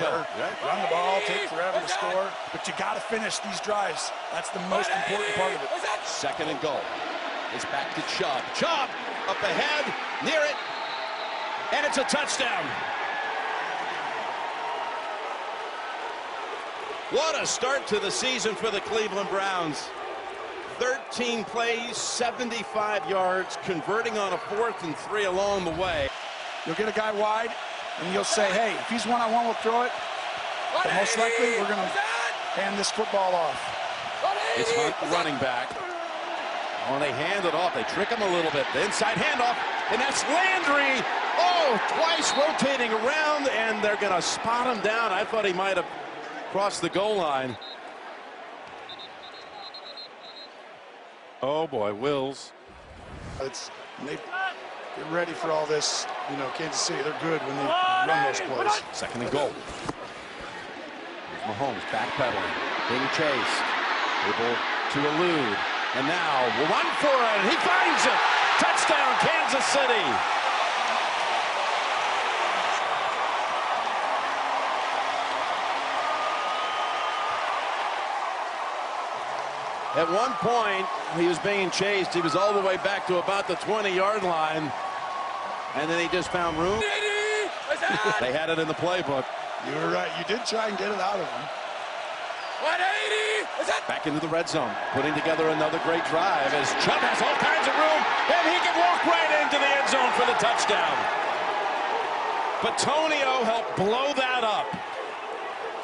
forever. Run the ball, take forever to score, but you got to finish these drives. That's the most important part of it. Second and goal. It's back to Chubb. Chubb up ahead, near it, and it's a touchdown. What a start to the season for the Cleveland Browns. 13 plays, 75 yards, converting on a 4th and 3 along the way. You'll get a guy wide, and you'll say, hey, if he's one-on-one, we'll throw it. But most likely, we're going to hand this football off. It's Hunt, running back. When they hand it off, they trick him a little bit. The inside handoff, and that's Landry. Oh, twice rotating around, and they're going to spot him down. I thought he might have crossed the goal line. Oh boy, Wills. They get ready for all this. You know, Kansas City, they're good when they run those plays. Second and goal. Here's Mahomes backpedaling, being chased, able to elude, and now will run for it, and he finds it. Touchdown, Kansas City. At one point, he was being chased. He was all the way back to about the 20-yard line. And then he just found room. They had it in the playbook. You were right. You did try and get it out of him. 180. Back into the red zone. Putting together another great drive as Chubb has all kinds of room. And he can walk right into the end zone for the touchdown. But Tonio helped blow that up.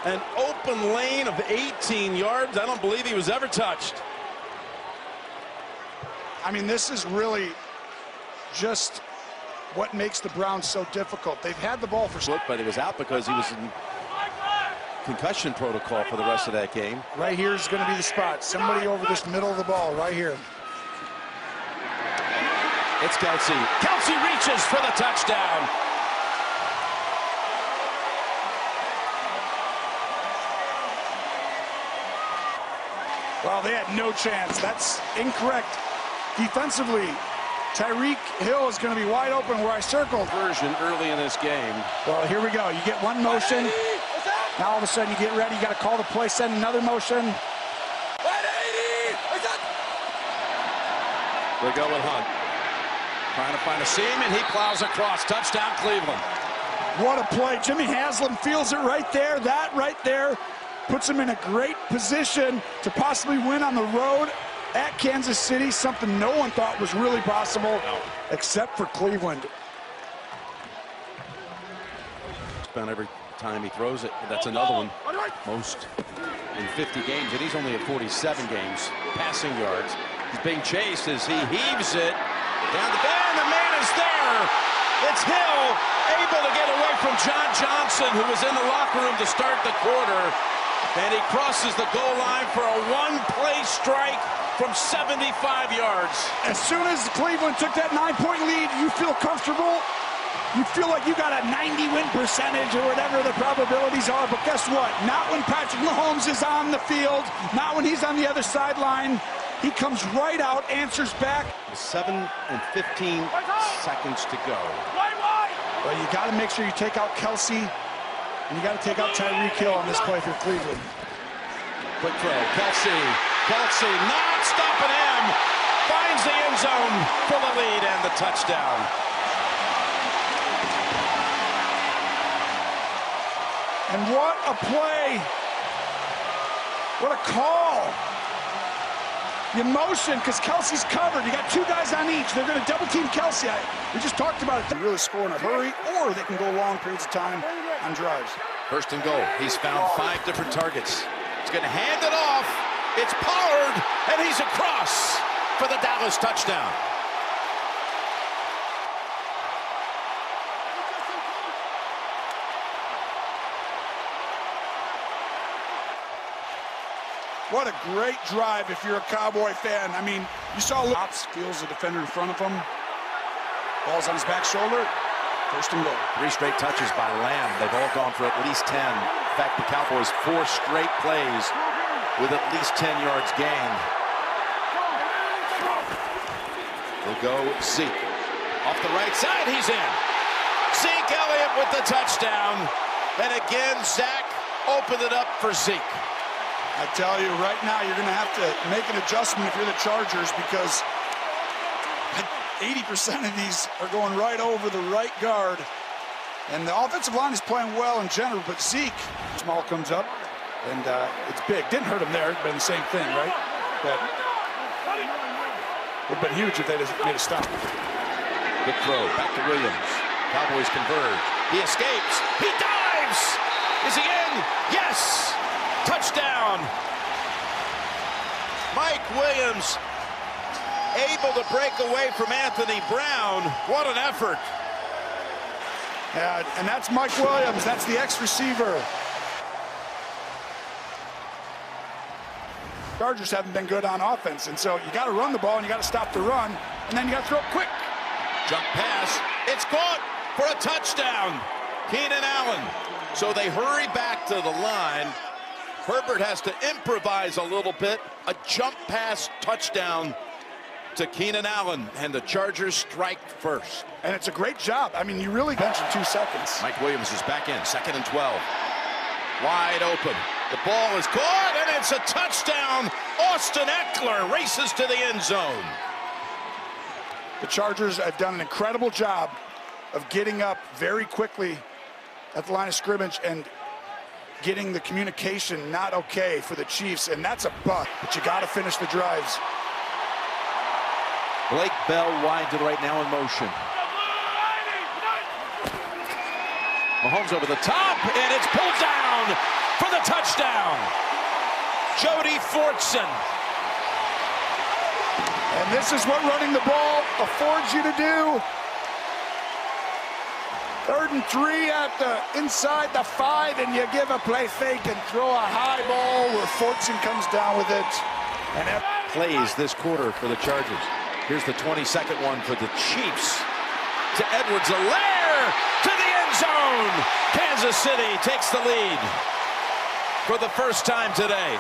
An open lane of 18 yards. I don't believe he was ever touched. I mean, this is really just what makes the Browns so difficult. They've had the ball for... But he was out because he was in concussion protocol for the rest of that game. Right here is going to be the spot. Somebody over this middle of the ball right here. It's Kelsey. Kelsey reaches for the touchdown. Well, they had no chance. That's incorrect. Defensively, Tyreek Hill is going to be wide open where I circled. Version early in this game. Well, here we go. You get one motion. Now all of a sudden you get ready. You got to call the play, send another motion. They go with Hunt. Trying to find a seam, and he plows across. Touchdown, Cleveland. What a play. Jimmy Haslam feels it right there. That right there puts him in a great position to possibly win on the road at Kansas City, something no one thought was really possible, except for Cleveland. Spent every time he throws it. That's another one. Most in 50 games, and he's only at 47 games. Passing yards. He's being chased as he heaves it down the bend. The man is there. It's Hill, able to get away from John Johnson, who was in the locker room to start the quarter. And he crosses the goal line for a one-play strike from 75 yards. As soon as Cleveland took that 9-point lead, you feel comfortable. You feel like you got a 90-win percentage or whatever the probabilities are. But guess what? Not when Patrick Mahomes is on the field. Not when he's on the other sideline. He comes right out, answers back. 7 and 15 seconds to go. Well, you got to make sure you take out Kelsey. And you got to take out Tyreek Hill on this play for Cleveland. Quick throw. Kelsey not stopping him. Finds the end zone for the lead and the touchdown. And what a play. What a call. The emotion, because Kelsey's covered. You got two guys on each. They're going to double team Kelsey. We just talked about it. They really score in a hurry, or they can go long periods of time on drives. First and goal. He's found 5 different targets. He's going to hand it off. It's Pollard, and he's across for the Dallas touchdown. What a great drive if you're a Cowboy fan. I mean, you saw Ops feels the defender in front of him. Ball's on his back shoulder. First and goal. 3 straight touches by Lamb. They've all gone for at least 10. In fact, the Cowboys 4 straight plays with at least 10 yards gained. They'll go Zeke. Off the right side, he's in. Zeke Elliott with the touchdown. And again, Zach opened it up for Zeke. I tell you, right now, you're going to have to make an adjustment if you're the Chargers, because 80% of these are going right over the right guard. And the offensive line is playing well in general, but Zeke, small comes up, and it's big. Didn't hurt him there. It's been the same thing, right? But would have been huge if they just made a stop. Good throw, back to Williams. Cowboys converge. He escapes. He dives. Is he in? Yes. Touchdown. Mike Williams able to break away from Anthony Brown. What an effort. Yeah, and that's Mike Williams. That's the ex-receiver. Chargers haven't been good on offense, and so you got to run the ball and you got to stop the run, and then you got to throw it quick. Jump pass. It's caught for a touchdown. Keenan Allen. So they hurry back to the line. Herbert has to improvise a little bit. A jump pass touchdown to Keenan Allen, and the Chargers strike first. And it's a great job. I mean, you really bench in 2 seconds. Mike Williams is back in, 2nd and 12. Wide open. The ball is caught, and it's a touchdown. Austin Eckler races to the end zone. The Chargers have done an incredible job of getting up very quickly at the line of scrimmage and getting the communication not okay for the Chiefs, and that's a buck, but you got to finish the drives. Blake Bell wide to the right now in motion. Mahomes over the top, and it's pulled down for the touchdown. Jody Fortson. And this is what running the ball affords you to do. 3rd and 3 at the inside the 5, and you give a play fake and throw a high ball where Fortson comes down with it. And that plays this quarter for the Chargers. Here's the 22nd one for the Chiefs. To Edwards-Helaire to the end zone. Kansas City takes the lead for the first time today.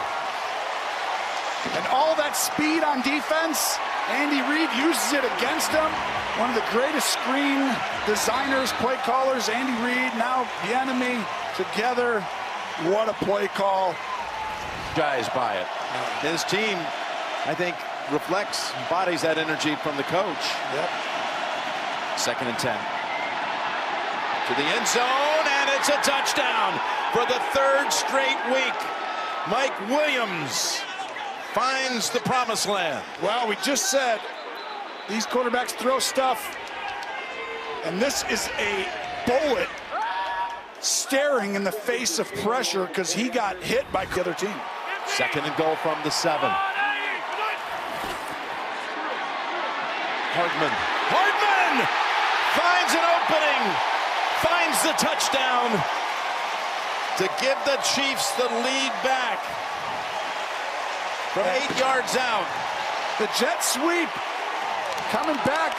And all that speed on defense, Andy Reid uses it against them. One of the greatest screen designers, play callers, Andy Reid, now the enemy together. What a play call. Guys by it. His team, I think, reflects, embodies that energy from the coach. Yep. 2nd and 10. To the end zone, and it's a touchdown for the 3rd straight week. Mike Williams finds the promised land. Well, we just said these quarterbacks throw stuff, and this is a bullet staring in the face of pressure because he got hit by the other team. 2nd and goal from the 7. Hardman finds an opening, finds the touchdown to give the Chiefs the lead back from 8 yards out. The jet sweep coming back.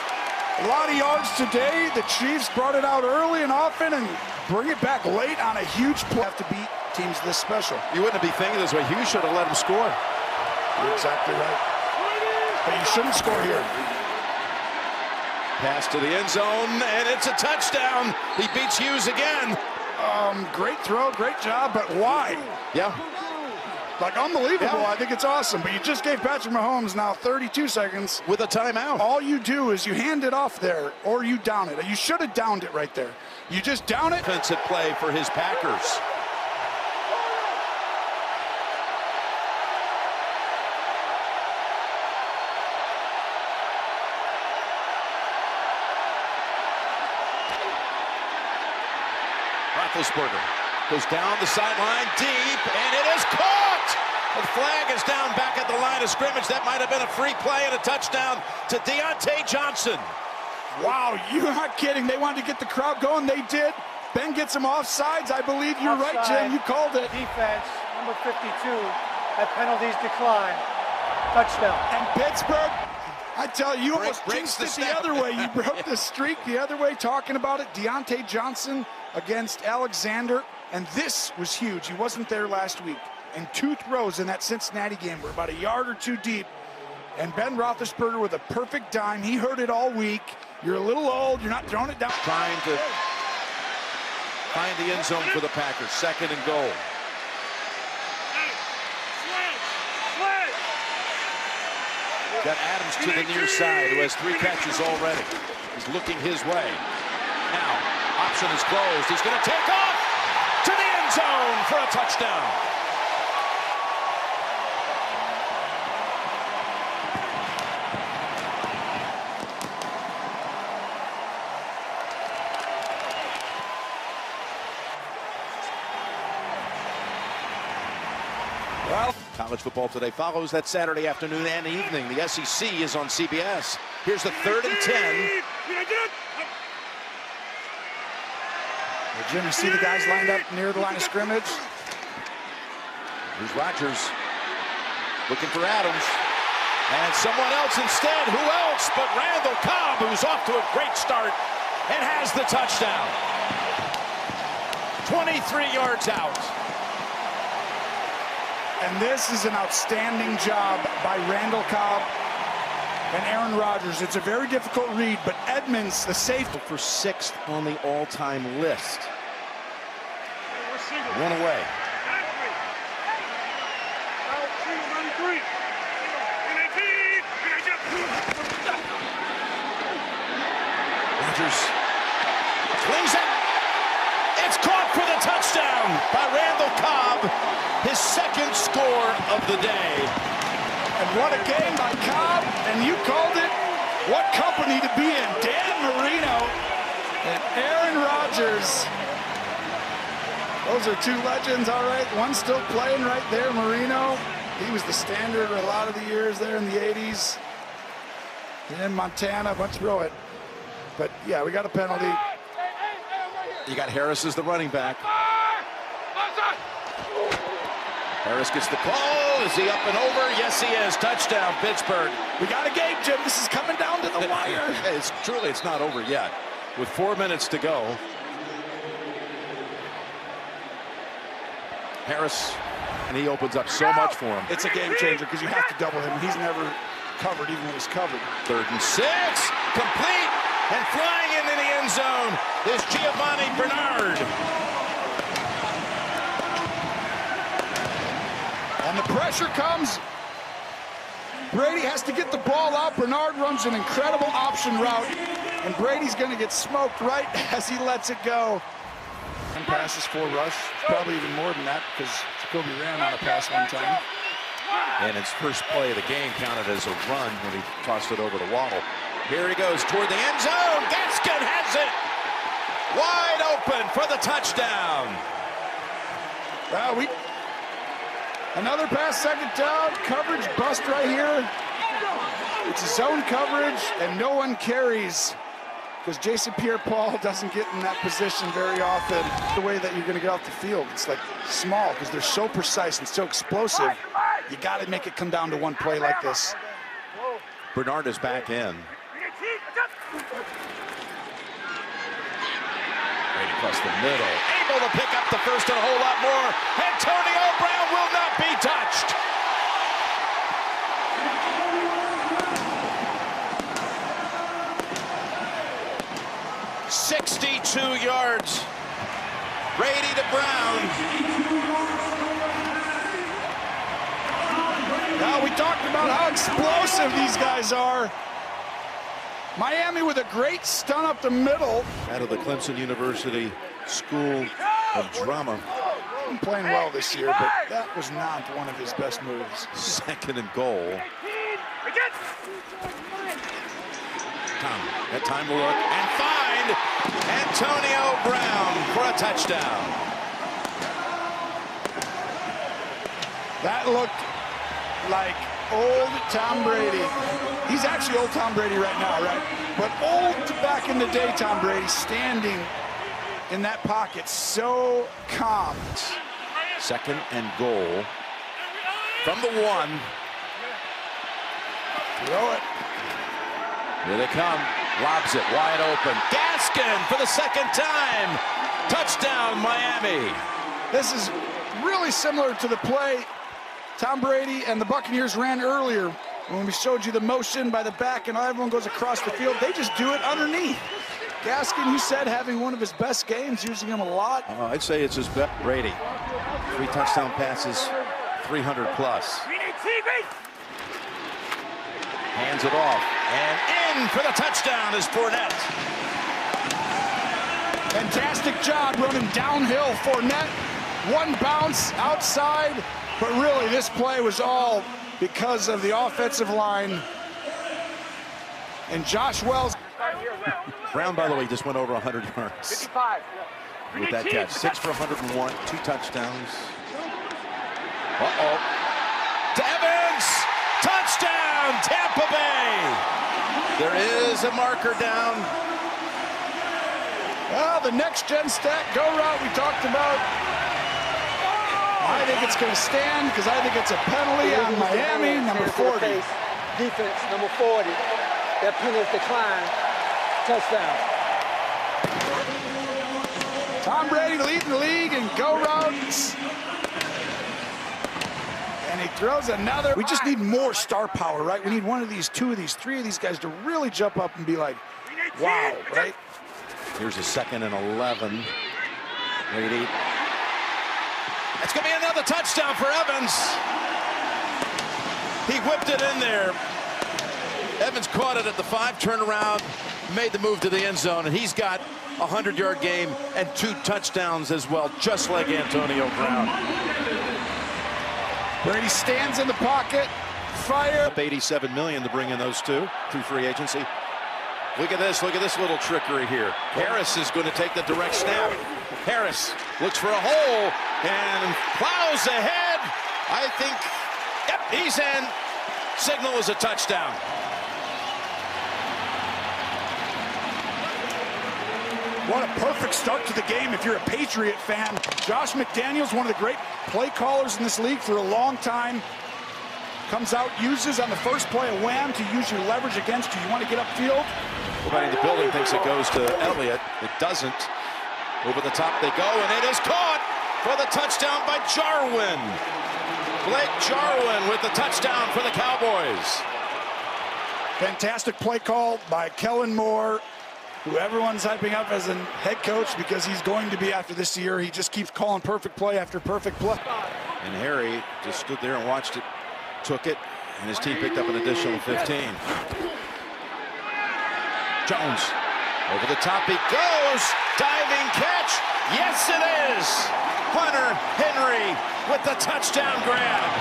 A lot of yards today. The Chiefs brought it out early and often and bring it back late on a huge play. Have to beat teams this special. You wouldn't be thinking this way. Hughes should have let him score. You're exactly right. But you shouldn't score here. Pass to the end zone, and it's a touchdown. He beats Hughes again. Great throw, great job, but why? Yeah. Like, unbelievable. Yeah. I think it's awesome. But you just gave Patrick Mahomes now 32 seconds. With a timeout. All you do is you hand it off there, or you down it. You should have downed it right there. You just down it. Defensive play for his Packers. Roethlisberger goes down the sideline deep, and it is caught. The flag is down back at the line of scrimmage. That might have been a free play and a touchdown to Deontay Johnson. Wow, you're not kidding. They wanted to get the crowd going. They did. Ben gets him offsides. I believe you're right, Jim. You called it. Defense, number 52, at penalties decline. Touchdown. And Pittsburgh, I tell you, you almost breaks jinxed the it the other way. You broke the streak the other way, talking about it. Deontay Johnson against Alexander, and this was huge. He wasn't there last week. And 2 throws in that Cincinnati game were about a yard or 2 deep. And Ben Roethlisberger with a perfect dime. He heard it all week. You're a little old. You're not throwing it down. Trying to find the end zone for the Packers. 2nd and goal. Got Adams to the near side, who has 3 catches already. He's looking his way. Now, option is closed. He's going to take off to the end zone for a touchdown. Well, college football today follows that Saturday afternoon and evening. The SEC is on CBS. Here's the 3rd and 10. Jim, you see the guys lined up near the line of scrimmage? Here's Rodgers looking for Adams. And someone else instead. Who else but Randall Cobb, who's off to a great start and has the touchdown. 23 yards out. And this is an outstanding job by Randall Cobb and Aaron Rodgers. It's a very difficult read, but Edmonds, the safety, for 6th on the all-time list. 1 away. Rodgers swings it. It's caught for the touchdown by Randall Cobb. His 2nd score of the day. And what a game by Cobb, and you called it. What company to be in. Dan Marino and Aaron Rodgers. Those are 2 legends, all right. One still playing right there, Marino. He was the standard a lot of the years there in the 80s. And in Montana, bunch throw it. But yeah, we got a penalty. You got Harris as the running back. Harris gets the call. Is he up and over? Yes, he is. Touchdown, Pittsburgh. We got a game, Jim. This is coming down to the wire. It's not over yet. With 4 minutes to go. Harris, and he opens up so much for him. It's a game changer because you have to double him. He's never covered even when he's covered. 3rd and 6. Complete. And flying into the end zone is Giovanni Bernard. And the pressure comes. Brady has to get the ball out. Bernard runs an incredible option route. And Brady's going to get smoked right as he lets it go. And passes 4 rush. Probably even more than that because Jacoby ran on a pass one time. And his first play of the game counted as a run when he tossed it over to Waddle. Here he goes toward the end zone. Gaskin has it. Wide open for the touchdown. Well, another pass, 2nd down. Coverage bust right here. It's a zone coverage, and no one carries because Jason Pierre-Paul doesn't get in that position very often. The way that you're going to get off the field, it's like small because they're so precise and so explosive. You got to make it come down to one play like this. Bernard is back in. Right across the middle. Able to pick up the first and a whole lot more. Antonio Brown will not be touched. "62 yards. Brady to Brown. Now we talked about how explosive these guys are. Miami with a great stun up the middle. Out of the Clemson University School of Drama. Been playing well this year, but that was not one of his best moves. 2nd and goal. That time to look and find Antonio Brown for a touchdown. That looked like old Tom Brady. He's actually old Tom Brady right now, right? But old back in the day Tom Brady, standing in that pocket, so calm. 2nd and goal from the 1. Throw it. Here they come. Lobs it wide open. Gaskin for the 2nd time. Touchdown, Miami. This is really similar to the play Tom Brady and the Buccaneers ran earlier when we showed you the motion by the back and everyone goes across the field. They just do it underneath. Gaskin, you said, having one of his best games, using him a lot. I'd say it's his best. Brady, 3 touchdown passes, 300 plus. Hands it off, and in for the touchdown is Fournette. Fantastic job running downhill. Fournette, one bounce outside, but really this play was all because of the offensive line. And Josh Wells. Brown, by the way, just went over 100 yards 55. with that catch. 6 for 101, 2 touchdowns. Uh-oh. To Evans! Touchdown, Tampa Bay! There is a marker down. Well, the next-gen stat go route we talked about. I think it's going to stand because I think it's a penalty on Miami, number 40. Defense, number 40. That penalty decline. Touchdown. Tom Brady leading the league in go routes. And he throws another. We just need more star power, right? We need one of these, 2 of these, 3 of these guys to really jump up and be like, wow, right? Here's a 2nd and 11. Brady. It's going to be another touchdown for Evans. He whipped it in there. Evans caught it at the 5, turned around, made the move to the end zone, and he's got a 100-yard game and 2 touchdowns as well, just like Antonio Brown. Brady stands in the pocket, fire. Up $87 million to bring in those 2 through free agency. Look at this little trickery here. Harris is going to take the direct snap. Harris looks for a hole and plows ahead. I think, yep, he's in. Signal is a touchdown. What a perfect start to the game if you're a Patriot fan. Josh McDaniels, one of the great play callers in this league for a long time. Comes out, uses on the first play a wham to use your leverage against you. You want to get upfield? Everybody in the building thinks it goes to Elliott. It doesn't. Over the top they go, and it is caught for the touchdown by Jarwin. Blake Jarwin with the touchdown for the Cowboys. Fantastic play call by Kellen Moore, who everyone's hyping up as a head coach because he's going to be after this year. He just keeps calling perfect play after perfect play. And Harry just stood there and watched it, took it, and his team picked up an additional 15. Jones, over the top he goes, diving catch, yes it is! Hunter Henry with the touchdown grab.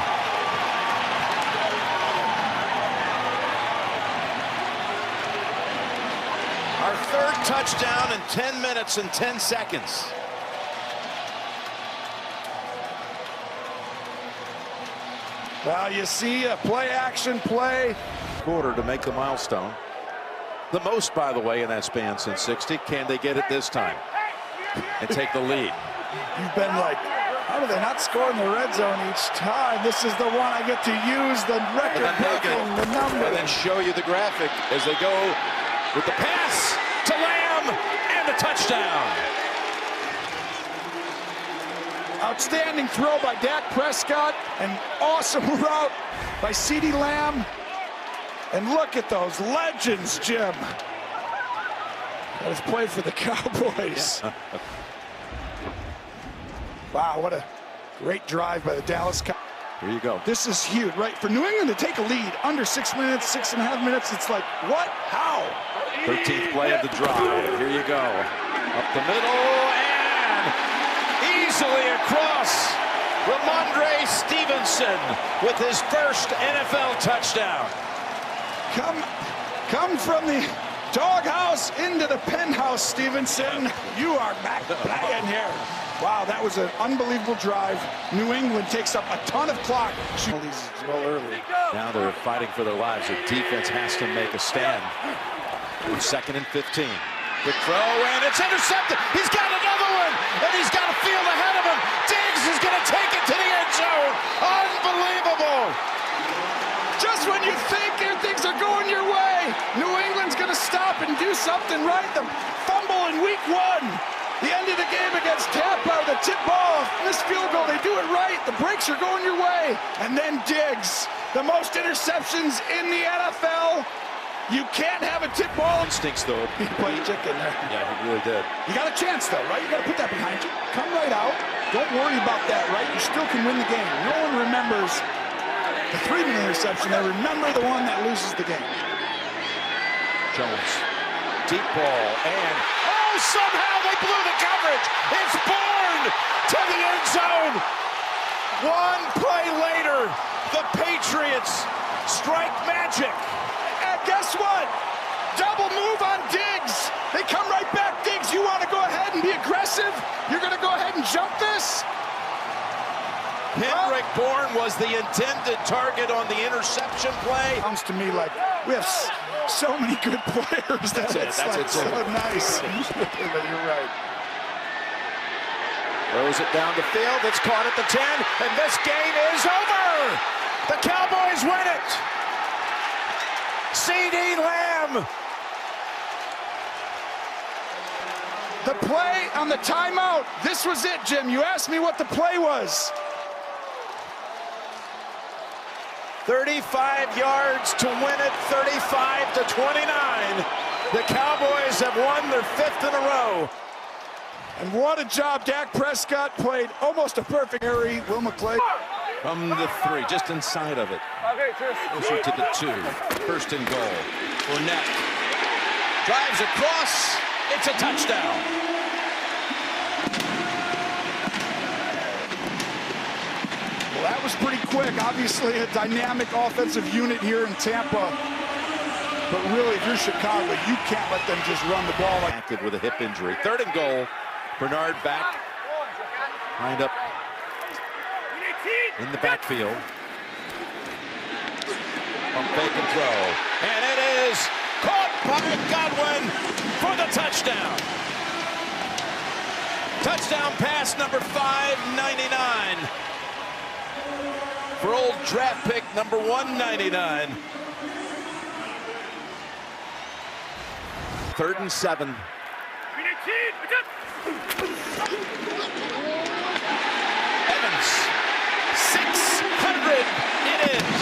Our 3rd touchdown in 10 minutes and 10 seconds. Well, you see a play-action play. Quarter to make the milestone. The most, by the way, in that span since 60. Can they get it this time and take the lead? You've been like, how do they not score in the red zone each time? This is the one I get to use the record-breaking, the number. And then show you the graphic as they go with the pass to Lamb and the touchdown. Outstanding throw by Dak Prescott. An awesome route by CeeDee Lamb. And look at those legends, Jim. That has played for the Cowboys. Yeah. Wow, what a great drive by the Dallas Cowboys. Here you go. This is huge, right? For New England to take a lead under 6 minutes, 6.5 minutes, it's like, what? How? 13th play of the drive. Here you go. Up the middle and easily across. Ramondre Stevenson with his first NFL touchdown. Come from the doghouse into the penthouse, Stevenson. You are back in here. Wow, that was an unbelievable drive. New England takes up a ton of clock. These well early. Now they're fighting for their lives. The defense has to make a stand. 2nd and 15. Good throw, and it's intercepted. He's got another one, and he's got a field ahead of him. Diggs is going to take it to the end zone. Unbelievable. Just when you think things are going your way, New England's going to stop and do something right. The fumble in week 1. The end of the game against Tampa, the tip ball, missed field goal, they do it right. The breaks are going your way. And then Diggs, the most interceptions in the NFL. You can't have a tip ball. Instincts, though. He played chicken there. Yeah, he really did. You got a chance, though, right? You got to put that behind you. Come right out. Don't worry about that, right? You still can win the game. No one remembers the 3-minute interception. They remember the one that loses the game. Jones. Deep ball. And, oh, somehow they blew the coverage. It's Bourne to the end zone. One play later, the Patriots strike magic. And guess what? Double move on Diggs. They come right back. Diggs, you want to go ahead and be aggressive? You're going to go ahead and jump this? Kendrick Bourne was the intended target on the interception play. Sounds to me like we have so many good players. That's so nice. But you're right. Throws it down the field. It's caught at the 10, and this game is over. The Cowboys win it. CeeDee Lamb. The play on the timeout. This was it, Jim. You asked me what the play was. 35 yards to win it, 35-29. The Cowboys have won their 5th in a row. And what a job. Dak Prescott played almost a perfect Harry. Will McClay. From the 3, just inside of it. Closer to the 2. 1st and goal. Fournette drives across. It's a touchdown. Well, that was pretty quick. Obviously a dynamic offensive unit here in Tampa. But really, if you're Chicago, you can't let them just run the ball. Active with a hip injury. 3rd and goal. Bernard back. Lined up in the backfield. Pump fake and throw. And it is caught by Godwin for the touchdown. Touchdown pass number 599. For old draft pick number 199. 3rd and 7. Evans. 600 it is.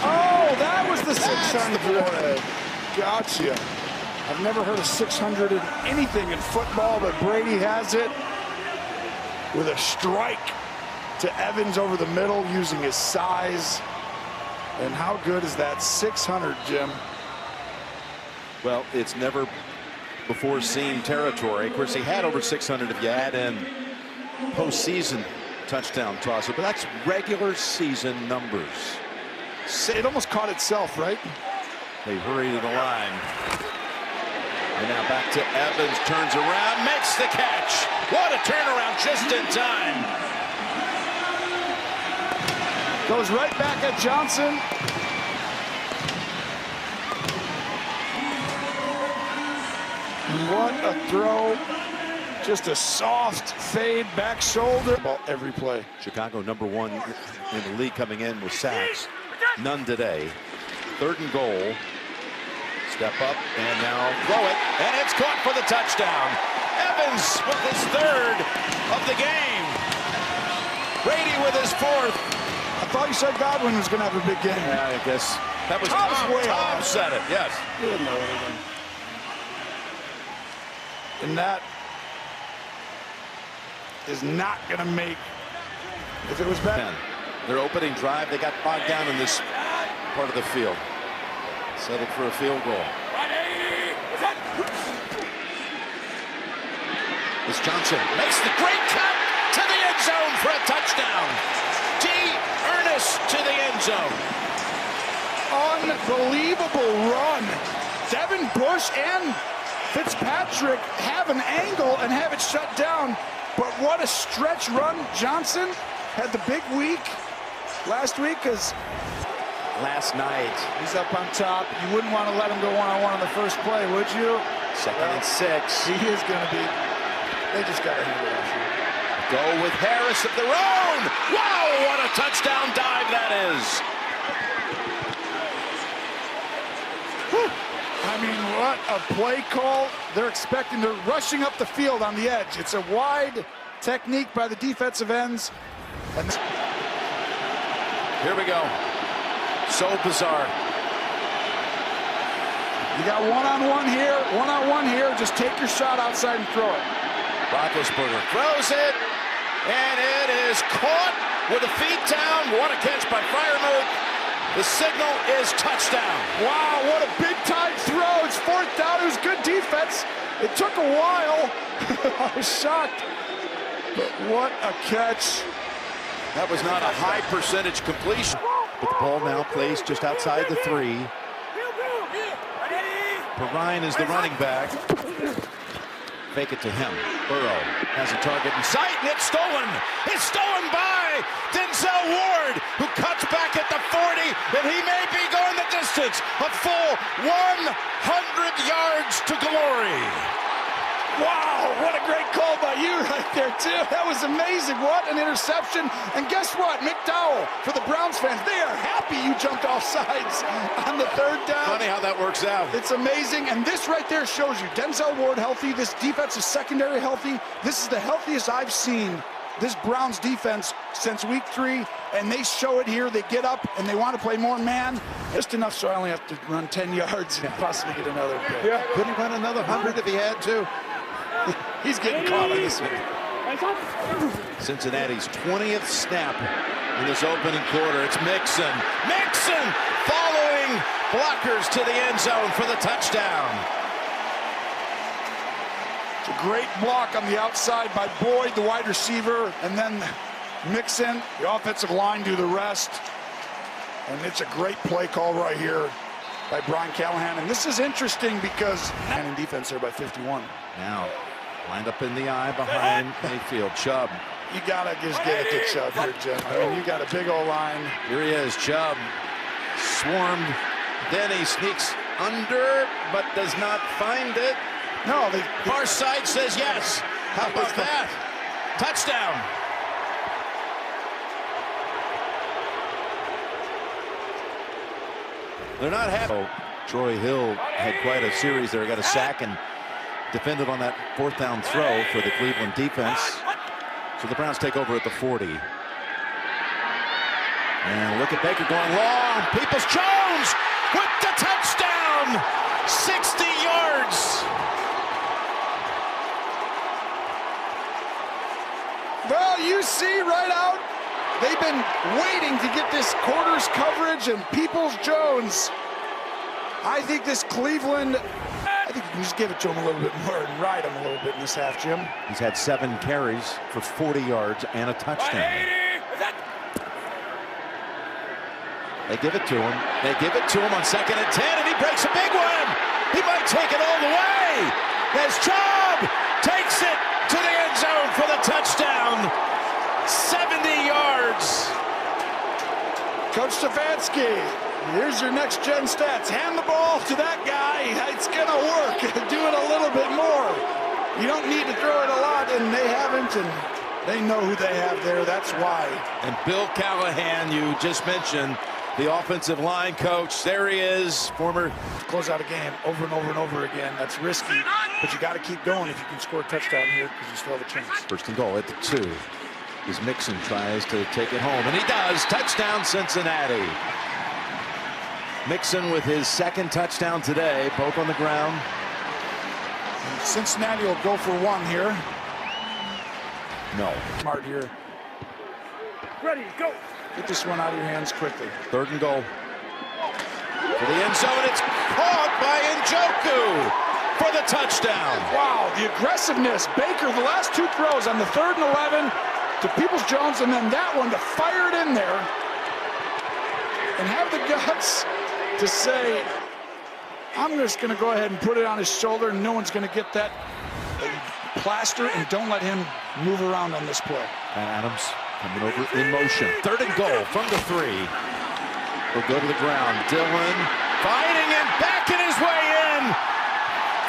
Oh, that was the 600. Gotcha. I've never heard of 600 in anything in football, but Brady has it with a strike to Evans over the middle using his size. And how good is that 600, Jim? Well, it's never before seen territory. Of course, he had over 600 if you add in postseason touchdown tosser, but that's regular season numbers. It almost caught itself, right? They hurry to the line. And now back to Evans, turns around, makes the catch. What a turnaround just in time. Goes right back at Johnson. What a throw. Just a soft fade back shoulder. Ball every play. Chicago #1 in the league coming in with sacks. None today. 3rd and goal. Step up and now throw it. And it's caught for the touchdown. Evans with his 3rd of the game. Brady with his 4th. I thought you said Godwin was going to have a big game. Yeah, I guess that was Tom's way Tom off. said it, yes. He didn't know anything. And that is not going to make, if it was bad. Their opening drive, they got bogged down in this part of the field. Settled for a field goal. This Johnson makes the great cut to the end zone for a touchdown. T. Ernest to the end zone. Unbelievable run. Devin Bush and Fitzpatrick have an angle and have it shut down. But what a stretch run. Johnson had the big week last week because last night he's up on top. You wouldn't want to let him go one-on-one on the first play, would you? 2nd and 6. He is going to be. They just got to handle it. Go with Harris of their own. Wow, what a touchdown dive that is. Whew. I mean, what a play call. They're expecting, they're rushing up the field on the edge. It's a wide technique by the defensive ends. And here we go. So bizarre. You got one-on-one here, just take your shot outside and throw it. Roethlisberger throws it, and it is caught with the feet down. What a catch by Freiermuth. The signal is touchdown. Wow, what a big-time throw. It's 4th down. It was good defense. It took a while. I was shocked. But what a catch. That was not a high percentage completion. But the ball now placed just outside the 3. Perrine is the running back. Fake it to him. Burrow has a target in sight, and it's stolen. It's stolen by Denzel Ward, who cuts back at the 40, and he may be going the distance. A full 100 yards to glory. Wow, what a great call by you right there, too. That was amazing. What an interception. And guess what? McDowell, for the Browns fans, they are happy you jumped off sides on the 3rd down. Funny how that works out. It's amazing. And this right there shows you Denzel Ward healthy, this defensive secondary healthy. This is the healthiest I've seen this Browns defense since week 3, and they show it here. They get up and they want to play more man. Just enough so I only have to run 10 yards and possibly get another pick. Yeah, couldn't run another 100 if he had to. He's getting caught on this one. Cincinnati's 20th snap in this opening quarter. It's Mixon. Mixon following blockers to the end zone for the touchdown. It's a great block on the outside by Boyd, the wide receiver, and then Mixon, the offensive line, do the rest. And it's a great play call right here by Brian Callahan. And this is interesting because in defense there by 51. Now lined up in the eye behind Mayfield. Chubb. You gotta just get it to Chubb here, Jim. I mean, you got a big old line. Here he is, Chubb. Swarmed. Then he sneaks under, but does not find it. No, far side says yes. How about that? Touchdown. They're not happy. Oh, Troy Hill had quite a series there. He got a sack and defended on that 4th down throw for the Cleveland defense. So the Browns take over at the 40. And look at Baker going long. Peoples-Jones with the touchdown. 60 yards. Well, you see right out, they've been waiting to get this quarters coverage, and Peoples-Jones. I think this Cleveland, I think you can just give it to him a little bit more and ride him a little bit in this half, Jim. He's had 7 carries for 40 yards and a touchdown. They give it to him. They give it to him on 2nd and 10, and he breaks a big one. He might take it all the way. As Chubb takes it to the end zone for the touchdown. 70 yards. Coach Stefanski, here's your next-gen stats. Hand the ball to that guy. It's going to work. Do it a little bit more. You don't need to throw it a lot, and they haven't, and they know who they have there. That's why. And Bill Callahan, you just mentioned, the offensive line coach. There he is, former. Close out a game over and over and over again. That's risky, but you got to keep going if you can score a touchdown here because you still have a chance. 1st and goal at the 2. As Mixon tries to take it home, and he does. Touchdown, Cincinnati. Mixon with his 2nd touchdown today, both on the ground. And Cincinnati will go for 1 here. No. Smart here. Ready, go. Get this one out of your hands quickly. 3rd and goal. For the end zone, it's caught by Njoku for the touchdown. Wow, the aggressiveness. Baker, the last 2 throws on the 3rd and 11 to Peoples-Jones, and then that one to fire it in there and have the guts to say, I'm just going to go ahead and put it on his shoulder, and no one's going to get that plaster, and don't let him move around on this play. Adams coming over in motion. 3rd and goal from the 3. He'll go to the ground. Dillon Fighting and backing his way in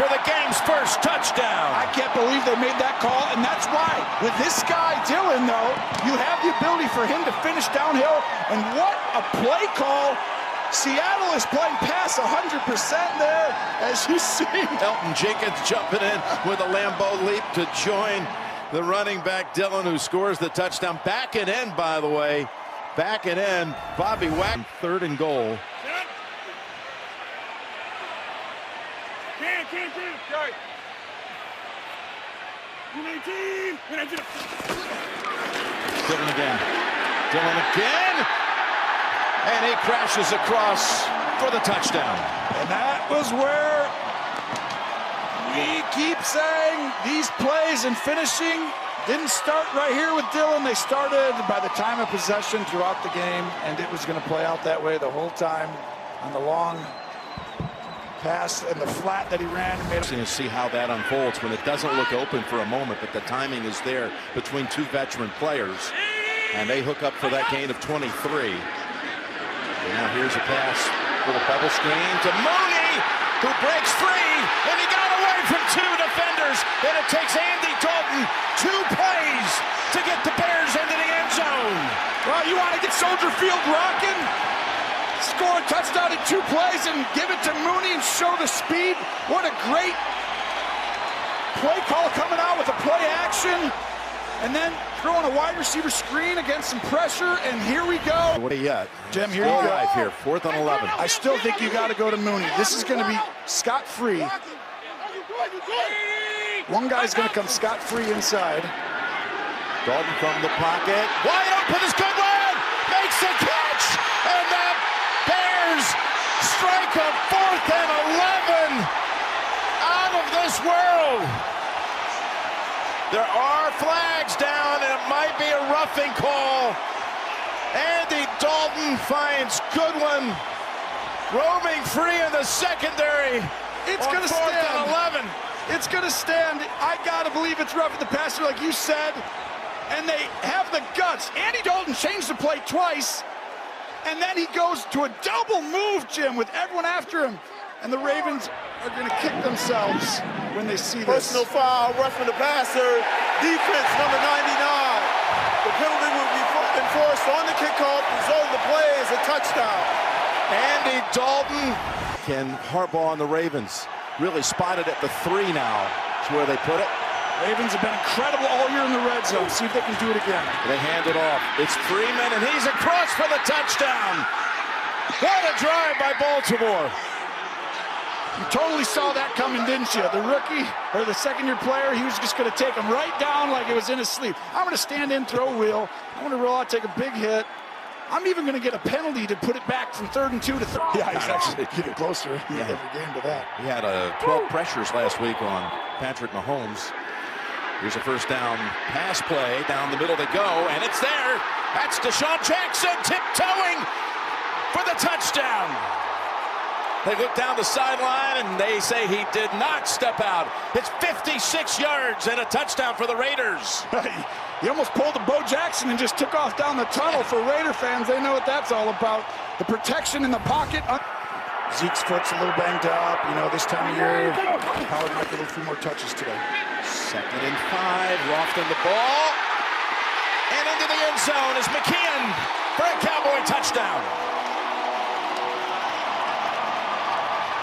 for the game's first touchdown. I can't believe they made that call, and that's why. With this guy, Dillon, though, you have the ability for him to finish downhill, and what a play call. Seattle is playing pass 100% there, as you see. Elton Jenkins jumping in with a Lambeau leap to join the running back Dillon, who scores the touchdown. Backing in, by the way. Backing in, Bobby Wagner. 3rd and goal. Dillon again. Dillon again. And he crashes across for the touchdown. And that was where we keep saying these plays and finishing didn't start right here with Dillon. They started by the time of possession throughout the game, and it was going to play out that way the whole time on the long pass and the flat that he ran. And made to see how that unfolds when it doesn't look open for a moment, but the timing is there between two veteran players, and they hook up for that gain of 23. And now here's a pass for the bubble screen to Mooney, who breaks free, and he got away from two defenders, and it takes Andy Dalton 2 plays to get the Bears into the end zone. Well, you want to get Soldier Field rocking? Score a touchdown in 2 plays and give it to Mooney and show the speed. What a great play call coming out with a play action. And then throwing a wide receiver screen against some pressure, and here we go. What are you at? Jim, here you go. Drive here, 4th and 11. I still think you got to go to Mooney. This is going to be scot-free. One guy's going to come scot-free inside. Dalton from the pocket. Wide open is Goodwin. Makes the catch. And the Bears strike a 4th and 11. Out of this world. There are flags down, and it might be a roughing call. Andy Dalton finds Goodwin roaming free in the secondary. It's going to stand. 4th and 11. It's going to stand. I got to believe it's roughing the passer, like you said. And they have the guts. Andy Dalton changed the play twice, and then he goes to a double move, Jim, with everyone after him. And the Ravens are going to kick themselves when they see this. Personal foul, roughing the passer, defense number 99. The penalty will be enforced on the kickoff, result of the play is a touchdown. Andy Dalton can hardball on the Ravens. Really spotted at the 3 now. That's where they put it. Ravens have been incredible all year in the red zone. See if they can do it again. They hand it off. It's Freeman, and he's across for the touchdown. What a drive by Baltimore. You totally saw that coming, didn't you? The rookie, or the second-year player, he was just going to take him right down like it was in his sleep. I'm going to stand in, throw wheel. I'm going to roll out, take a big hit. I'm even going to get a penalty to put it back from 3rd and 2 to 3rd. Yeah, he's actually getting closer every game to that. He had 12 pressures last week on Patrick Mahomes. Here's a first down pass play. Down the middle they go, and it's there. That's Deshaun Jackson tiptoeing for the touchdown. They look down the sideline, and they say he did not step out. It's 56 yards and a touchdown for the Raiders. He almost pulled a Bo Jackson and just took off down the tunnel. For Raider fans, they know what that's all about. The protection in the pocket. Zeke's foot's a little banged up. You know, this time of year, Howard might get a few more touches today. 2nd and 5. Lofton the ball. And into the end zone is McKeon for a Cowboy touchdown.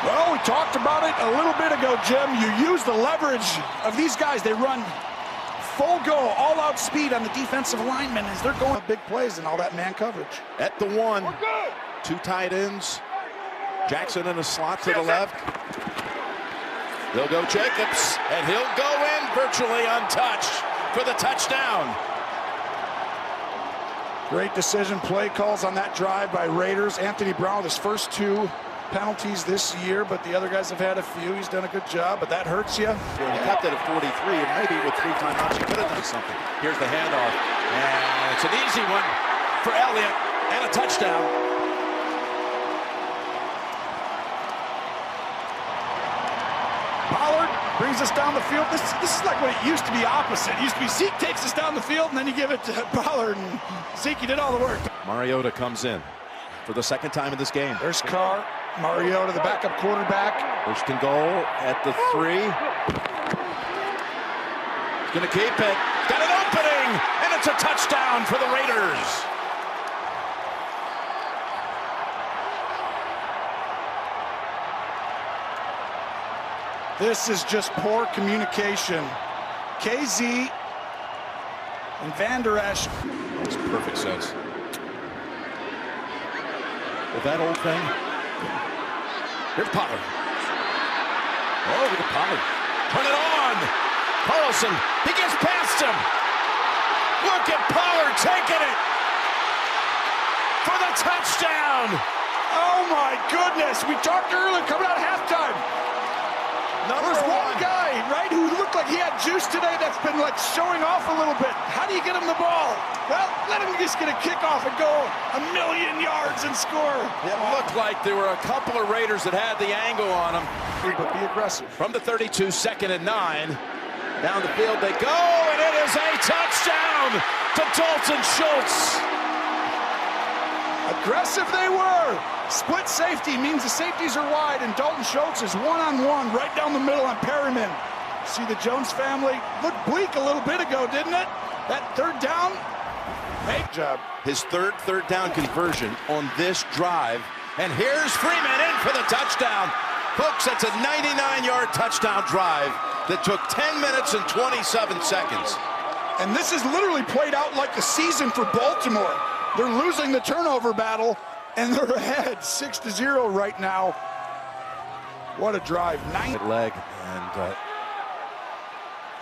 Well, we talked about it a little bit ago, Jim. You use the leverage of these guys. They run full go, all-out speed on the defensive linemen as they're going big plays and all that man coverage. At the 1, 2 tight ends. Jackson in a slot to the left. They'll go Jacobs, and he'll go in virtually untouched for the touchdown. Great decision, play calls on that drive by Raiders. Anthony Brown with his first 2 penalties this year, but the other guys have had a few. He's done a good job, but that hurts you. Well, he kept it at 43, and maybe with 3 timeouts, he could have done something. Here's the handoff, and it's an easy one for Elliott, and a touchdown. Pollard brings us down the field. This is like what it used to be opposite. It used to be Zeke takes us down the field, and then you give it to Pollard, and Zeke, you did all the work. Mariota comes in for the 2nd time in this game. There's Carr, Mariota, the backup quarterback. 1st and goal at the 3. He's going to keep it. Got an opening, and it's a touchdown for the Raiders. This is just poor communication. KZ and Van Der Esch. Makes perfect sense. Well, that old thing. Here's Pollard. Oh, look at Pollard. Put it on. Carlson, he gets past him. Look at Pollard taking it for the touchdown. Oh my goodness, we talked earlier coming out of halftime. There's one guy, right, who looked like he had juice today that's been like showing off a little bit. How do you get him the ball? Well, let him just get a kickoff and go 1,000,000 yards and score. It looked like there were a couple of Raiders that had the angle on them. But be aggressive. From the 32, 2nd and 9. Down the field they go, and it is a touchdown to Dalton Schultz. Aggressive they were. Split safety means the safeties are wide, and Dalton Schultz is one-on-one right down the middle on Perryman. See the Jones family looked bleak a little bit ago, didn't it? That third down, great job. His third down conversion on this drive, and here's Freeman in for the touchdown. Folks, that's a 99-yard touchdown drive that took 10 minutes and 27 seconds. And this is literally played out like the season for Baltimore. They're losing the turnover battle, and they're ahead 6-0 right now. What a drive. Leg, and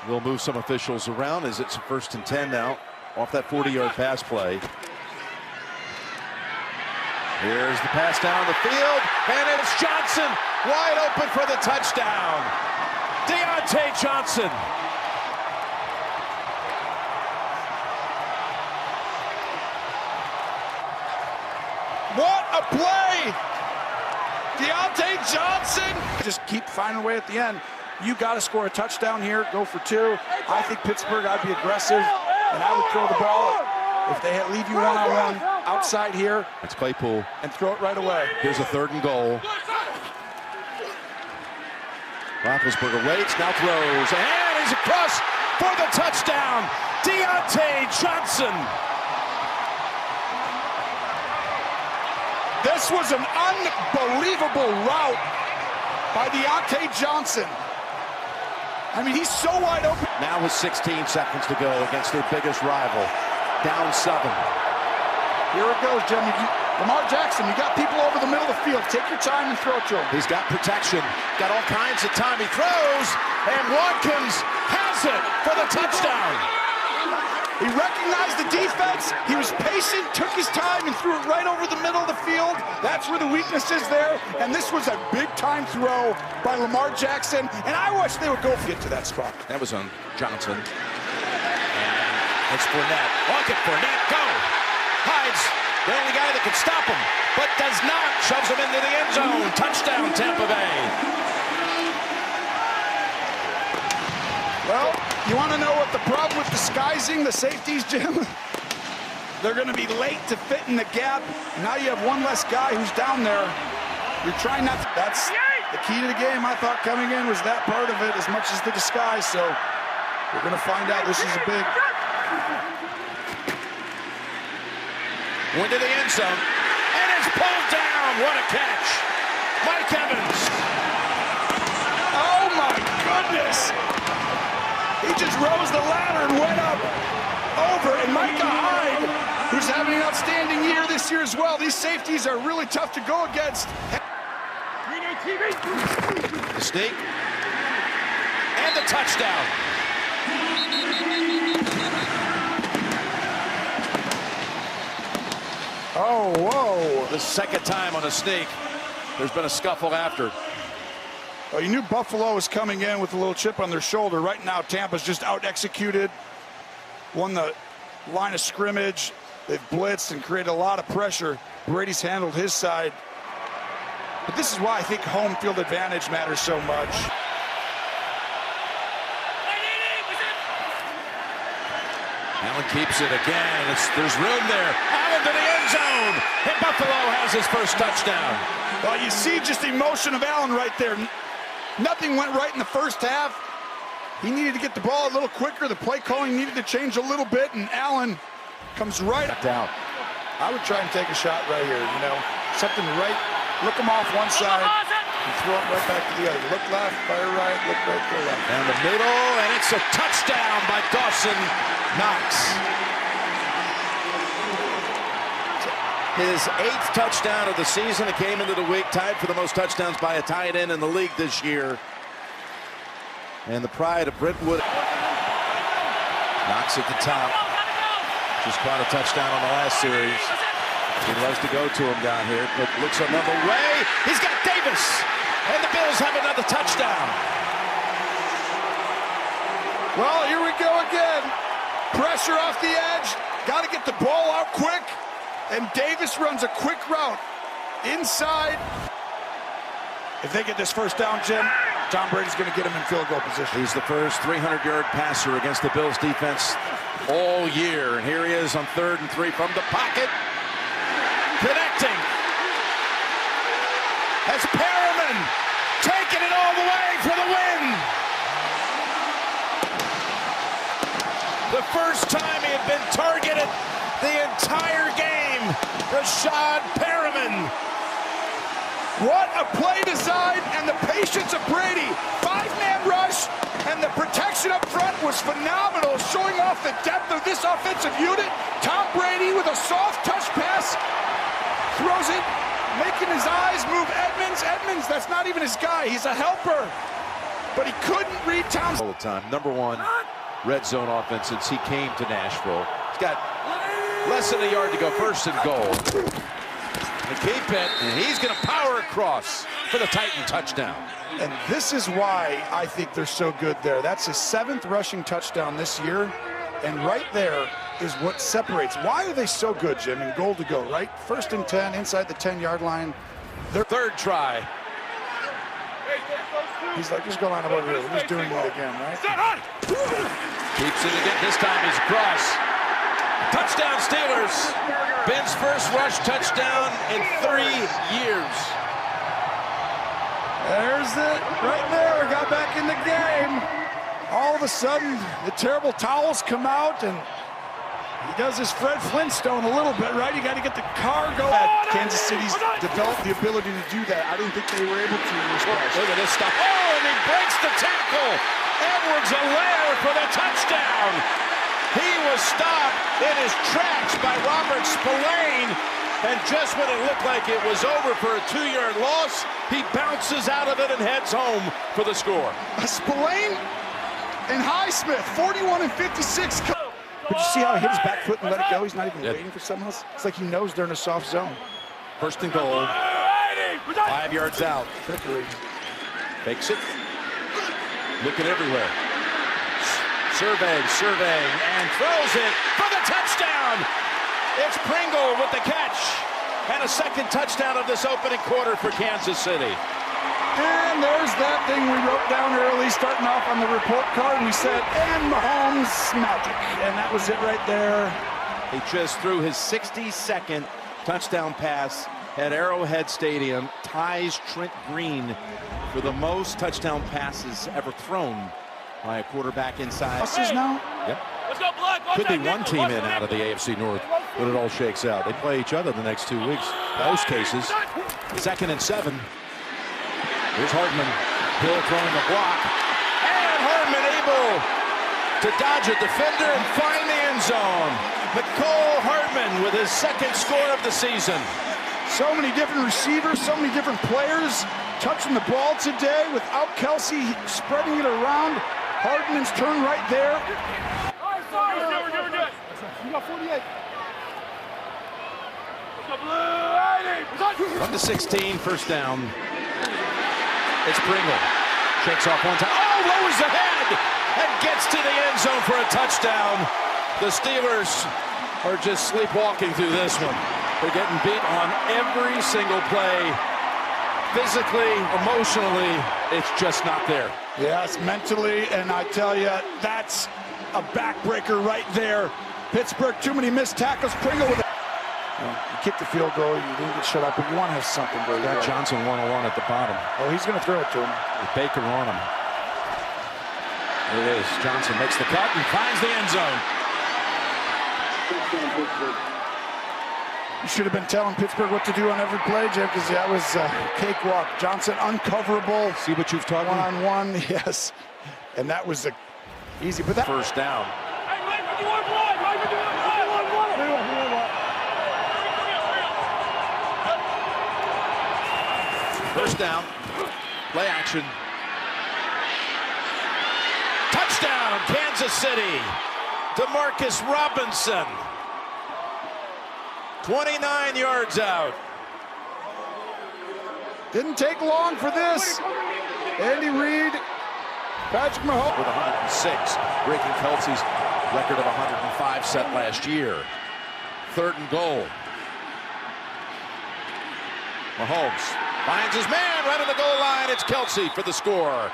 we'll move some officials around as it's 1st and 10 now off that 40-yard pass play. Here's the pass down the field, and it's Johnson wide open for the touchdown. Deontay Johnson. What a play! Deontay Johnson! Just keep finding a way at the end. You got to score a touchdown here, go for 2. I think Pittsburgh, I'd be aggressive, and I would throw the ball. If they leave you one-on-one outside here, it's Claypool. And throw it right away. Here's a 3rd and goal. Roethlisberger waits, now throws, and he's across for the touchdown. Deontay Johnson. This was an unbelievable route by Deontay Johnson. I mean, he's so wide open. Now with 16 seconds to go against their biggest rival. Down 7. Here it goes, Jimmy. Lamar Jackson, you got people over the middle of the field. Take your time and throw it to him. He's got protection. Got all kinds of time. He throws, and Watkins has it for the touchdown. He recognized the defense. He was patient, took his time, and threw it right over the middle of the field. That's where the weakness is there. And this was a big-time throw by Lamar Jackson. And I wish they would go get to that spot. That was on Johnson. It's Fournette. Walk it, Fournette, go! Hides, the only guy that can stop him, but does not. Shoves him into the end zone. Touchdown, Tampa Bay. Well, you want to know what the problem with disguising the safeties, Jim? They're going to be late to fit in the gap. Now you have one less guy who's down there. You're trying not to. That's the key to the game, I thought, coming in was that part of it as much as the disguise. So we're going to find out. This is a big... Went to the end zone, and it's pulled down. What a catch. Mike Evans. Oh, my goodness. He just rose the ladder and went up over. And Micah Hyde, who's having an outstanding year this year as well. These safeties are really tough to go against. The sneak. And the touchdown. Oh, whoa. The 2nd time on a sneak. There's been a scuffle after. Well, you knew Buffalo was coming in with a little chip on their shoulder. Right now, Tampa's just out-executed. Won the line of scrimmage. They've blitzed and created a lot of pressure. Brady's handled his side. But this is why I think home field advantage matters so much. Allen keeps it again, and there's room there. Allen to the end zone, and Buffalo has his first touchdown. Well, you see just the emotion of Allen right there. Nothing went right in the first half. He needed to get the ball a little quicker. The play calling needed to change a little bit, and Allen comes right down. I would try and take a shot right here, you know, something right, look him off one side and throw it right back to the other. Look left, fire right, look right, go left. Down the middle, and it's a touchdown by Dawson Knox. His 8th touchdown of the season. It came into the week tied for the most touchdowns by a tight end in the league this year. And the pride of Brentwood. Knocks at the top. Just caught a touchdown on the last series. He loves to go to him down here, but looks another way. He's got Davis. And the Bills have another touchdown. Well, here we go again. Pressure off the edge. Got to get the ball out quick. And Davis runs a quick route inside. If they get this first down, Jim, Tom Brady's going to get him in field goal position. He's the first 300-yard passer against the Bills defense all year. And here he is on 3rd and 3 from the pocket. Connecting. As Perriman taking it all the way for the win. The first time he had been targeted the entire game. Rashad Perriman. What a play design and the patience of Brady. 5-man rush and the protection up front was phenomenal, showing off the depth of this offensive unit. Tom Brady with a soft touch pass, throws it, making his eyes move Edmonds. Edmonds, that's not even his guy. He's a helper, but he couldn't read Tom's. All the time. Number 1 red zone offense since he came to Nashville. He's got less than a yard to go, 1st and goal. And keep it, and he's going to power across for the Titan touchdown. And this is why I think they're so good there. That's his 7th rushing touchdown this year. And right there is what separates. Why are they so good, Jim, in goal to go, right? 1st and 10, inside the 10-yard line. Their 3rd try. He's like, just go line up over here. We're just doing it again, right? Keeps it again. This time he's across. Touchdown Steelers. Ben's first rush touchdown in 3 years. There's it, right there. Got back in the game. All of a sudden, the terrible towels come out, and he does his Fred Flintstone a little bit, right? You got to get the car going. Kansas City's developed the ability to do that. I didn't think they were able to. Look at this stuff. Oh, and he breaks the tackle. Edwards-Helaire for the touchdown. He was stopped in his tracks by Robert Spillane, and just when it looked like it was over for a 2-yard loss, he bounces out of it and heads home for the score. Spillane and Highsmith, 41 and 56. But you see how he hit his back foot and let it go? He's not even waiting for someone else. It's like he knows they're in a soft zone. 1st and goal. 5 yards out. Fakes it. Looking everywhere. Surveying, and throws it for the touchdown. It's Pringle with the catch. And a 2nd touchdown of this opening quarter for Kansas City. And there's that thing we wrote down early, starting off on the report card. We said, and Mahomes magic. And that was it right there. He just threw his 62nd touchdown pass at Arrowhead Stadium. Ties Trent Green for the most touchdown passes ever thrown by a quarterback inside. Now? Yep. Could be one team in out of the AFC North when it all shakes out. They play each other the next 2 weeks. Most cases. 2nd and 7. Here's Hardman. Hill throwing the block. And Hardman able to dodge a defender and find the end zone. Mecole Hardman with his 2nd score of the season. So many different receivers, so many different players touching the ball today without Kelsey spreading it around. Hardman's turn right there. You got 48. 1 to 16, 1st down. It's Pringle. Shakes off one time. Oh, lowers the head and gets to the end zone for a touchdown. The Steelers are just sleepwalking through this one. They're getting beat on every single play. Physically, emotionally, it's just not there. Yes, mentally, and I tell you, that's a backbreaker right there. Pittsburgh, too many missed tackles. Pringle with it. You kick the field goal, you didn't get shut up, but you want to have something. Got Johnson 101 at the bottom. Oh, he's going to throw it to him. With Baker on him. There it is. Johnson makes the cut and finds the end zone. You should have been telling Pittsburgh what to do on every play, Jim, because that was a cakewalk. Johnson uncoverable. See what you've taught me? One-on-one, yes. And that was easy. But that 1st down. First down. Play action. Kansas City. Demarcus Robinson. 29 yards out. Didn't take long for this. Andy Reid, Patrick Mahomes. With 106, breaking Kelsey's record of 105 set last year. 3rd and goal. Mahomes finds his man right on the goal line. It's Kelsey for the score.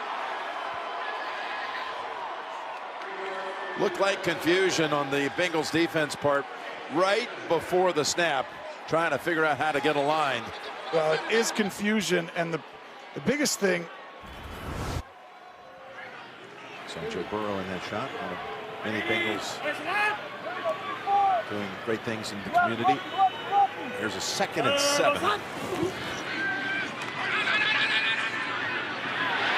Looked like confusion on the Bengals defense part right before the snap, trying to figure out how to get aligned. Well, it is confusion, and the biggest thing. So Joe Burrow in that shot. One of many Bengals doing great things in the community. Here's a 2nd and 7.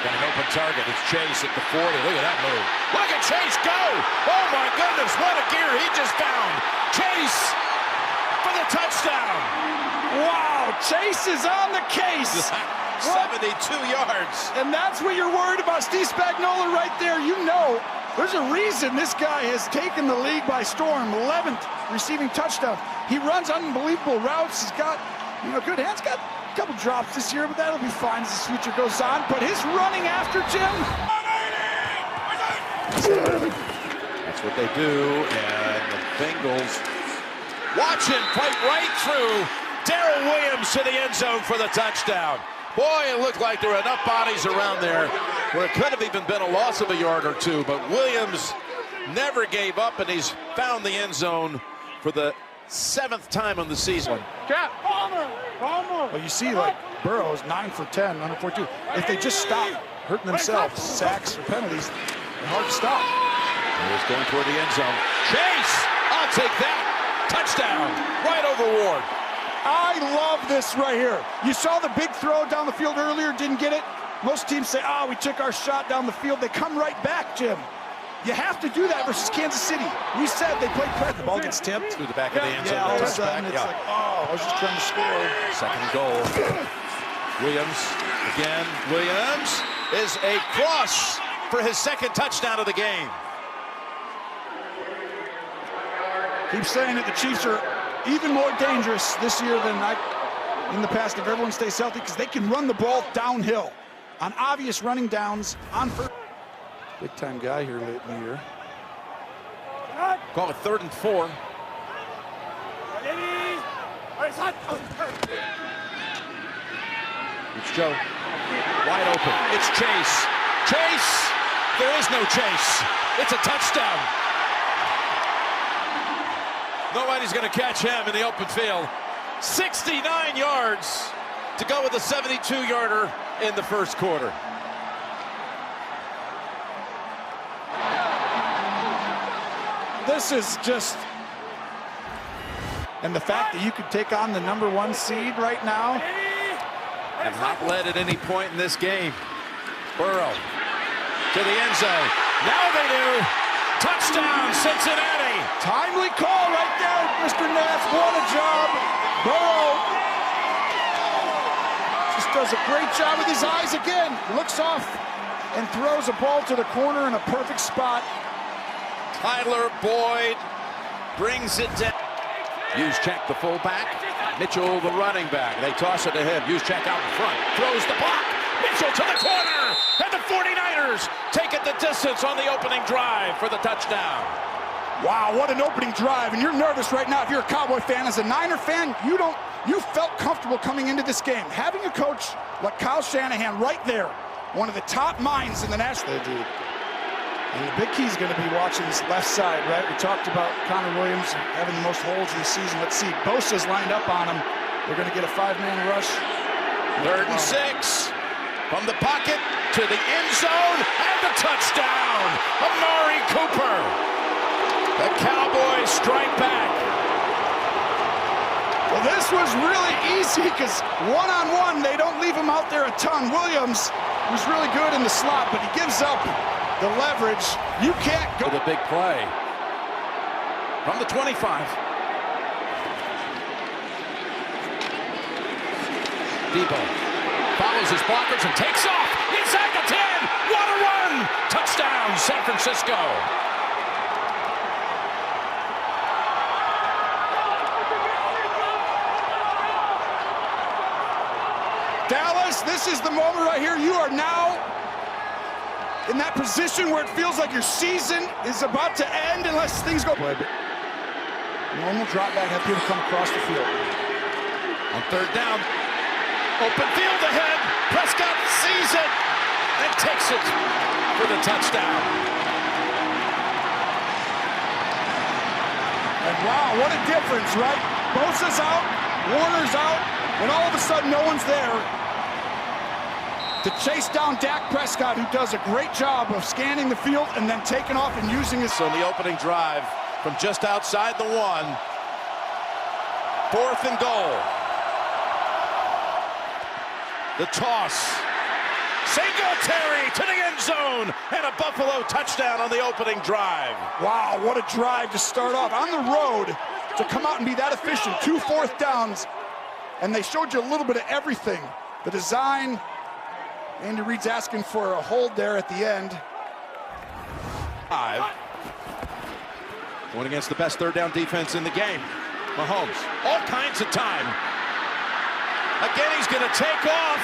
Got an open target. It's Chase at the 40. Look at that move. Look at Chase go! Oh my goodness, what a gear he just found. Chase for the touchdown. Wow, Chase is on the case. 72 yards. And that's what you're worried about, Steve Spagnuolo right there. You know, there's a reason this guy has taken the league by storm. 11th receiving touchdown. He runs unbelievable routes. He's got, good hands. Got a couple drops this year, but that'll be fine as his future goes on. But his running after Jim. That's what they do, and the Bengals watch him fight right through Darrell Williams to the end zone for the touchdown. Boy, it looked like there were enough bodies around there where it could have even been a loss of a yard or two, but Williams never gave up, and he's found the end zone for the 7th time on the season. Well, you see, like, Burrow's 9 for 10, 142. If they just stop hurting themselves, sacks or penalties, they're hard to stop. He's going toward the end zone. Chase! I'll take that. Touchdown. Right over Ward. I love this right here. You saw the big throw down the field earlier, didn't get it. Most teams say, we took our shot down the field. They come right back, Jim. You have to do that versus Kansas City. We said they played press. The ball gets tipped. Through the back of the end zone. All of a sudden, it's like, I was just trying to score. 2nd goal. Williams again. Williams is a cross for his 2nd touchdown of the game. Keep saying that the Chiefs are even more dangerous this year than in the past if everyone stays healthy, because they can run the ball downhill on obvious running downs on first. Big time guy here late in the year. Call it 3rd and 4. It's Joe. Wide open. It's Chase. Chase! There is no Chase. It's a touchdown. Nobody's going to catch him in the open field. 69 yards to go with a 72-yarder in the 1st quarter. This is just, and the fact that you could take on the #1 seed right now. Have not led at any point in this game. Burrow to the end zone. Now they do. Touchdown, Cincinnati. Timely call right there, Mr. Nantz. What a job. Burrow just does a great job with his eyes again. Looks off and throws a ball to the corner in a perfect spot. Tyler Boyd brings it down. Juszczyk, the fullback. Mitchell, the running back. They toss it to him. Juszczyk out in front. Throws the block. Mitchell to the corner. And the 49ers take it the distance on the opening drive for the touchdown. Wow, what an opening drive. And you're nervous right now if you're a Cowboy fan. As a Niner fan, you felt comfortable coming into this game. Having a coach like Kyle Shanahan right there, one of the top minds in the National League. And the big key is going to be watching this left side, right? We talked about Connor Williams having the most holds in the season. Let's see, Bosa's lined up on him. They're going to get a 5-man rush. 3rd and 6. From the pocket to the end zone, and the touchdown, Amari Cooper. The Cowboys strike back. Well, this was really easy because one-on-one, they don't leave him out there a ton. Williams was really good in the slot, but he gives up the leverage. You can't go. With a big play. From the 25. Debo follows his blockers and takes off inside the 10. What a run! Touchdown, San Francisco. Dallas, this is the moment right here. You are now in that position where it feels like your season is about to end unless things go. Normal drop back, have people come across the field. On third down, open field ahead. Prescott sees it and takes it for the touchdown. And wow, what a difference, right? Bosa's out, Warner's out, and all of a sudden no one's there to chase down Dak Prescott, who does a great job of scanning the field and then taking off and using his... So the opening drive from just outside the 1. 4th and goal. The toss. Singletary to the end zone and a Buffalo touchdown on the opening drive. Wow, what a drive to start off on the road to come out and be that efficient. 2 4th downs, and they showed you a little bit of everything. The design. Andy Reid's asking for a hold there at the end. 5. Going against the best third down defense in the game. Mahomes, all kinds of time. Again, he's going to take off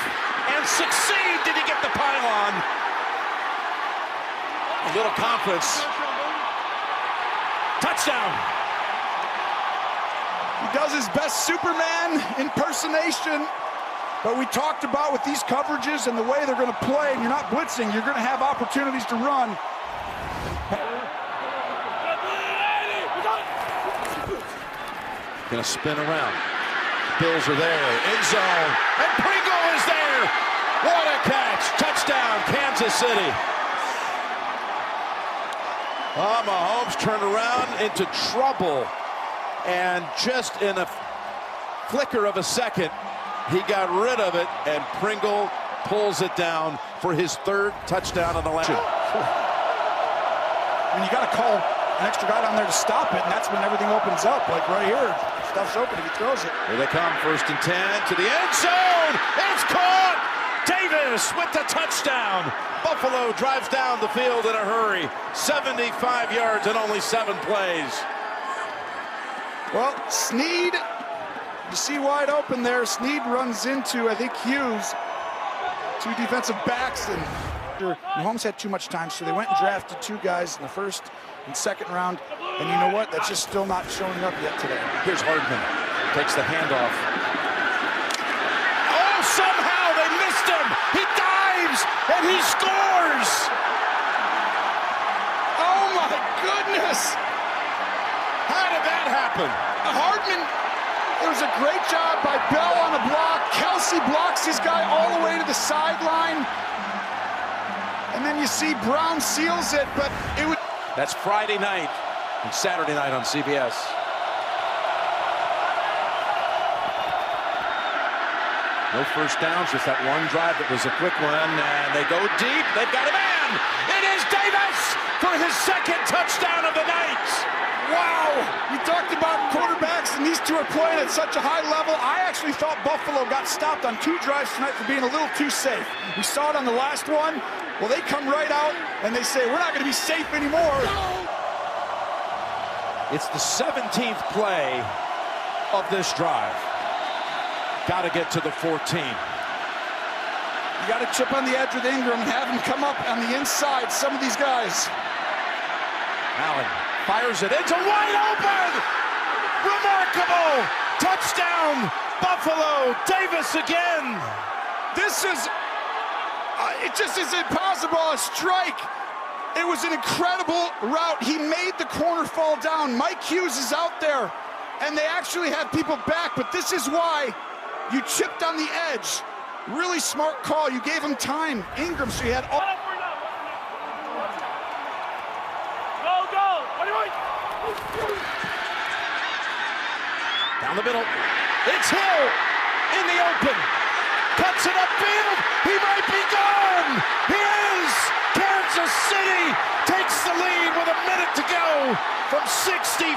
and succeed. Did he get the pylon? A little confidence. Touchdown. He does his best Superman impersonation, but we talked about with these coverages and the way they're going to play, and you're not blitzing, you're going to have opportunities to run. Going to spin around. Bills are there. End zone. And Pringle is there. What a catch. Touchdown, Kansas City. Oh, Mahomes turned around into trouble. And just in a flicker of a second, he got rid of it, and Pringle pulls it down for his 3rd touchdown on the last. And you got to call an extra guy down there to stop it, and that's when everything opens up. Like right here, stuff's open if he throws it. Here they come, 1st and 10 to the end zone. It's caught. Davis with the touchdown. Buffalo drives down the field in a hurry. 75 yards and only 7 plays. Well, Snead, you see wide open there. Snead runs into, I think, Hughes. 2 defensive backs, and Mahomes had too much time, so they went and drafted 2 guys in the 1st and 2nd round. And you know what? That's just still not showing up yet today. Here's Hardman. Takes the handoff. Oh, somehow they missed him. He dives, and he scores. Oh, my goodness. How did that happen? Hardman, it was a great job by Bell on the block. Kelsey blocks his guy all the way to the sideline. And then you see Brown seals it, but it would... That's Friday night and Saturday night on CBS. No first downs, just that one drive that was a quick one, and they go deep. They've got a man. It is Davis for his 2nd touchdown of the night. Wow! You talked about quarterbacks, and these 2 are playing at such a high level. I actually thought Buffalo got stopped on 2 drives tonight for being a little too safe. We saw it on the last one. Well, they come right out, and they say, we're not going to be safe anymore. It's the 17th play of this drive. Got to get to the 14. You got to chip on the edge with Ingram and have him come up on the inside, some of these guys. Allen fires it. It's a wide open. Remarkable. Touchdown, Buffalo. Davis again. This is, it just is impossible. A strike. It was an incredible route. He made the corner fall down. Mike Hughes is out there, and they actually have people back, but this is why you chipped on the edge. Really smart call. You gave him time. Ingram, so you had all... Down the middle. It's Hill in the open. Cuts it upfield. He might be gone. He is. Kansas City takes the lead with a minute to go from 64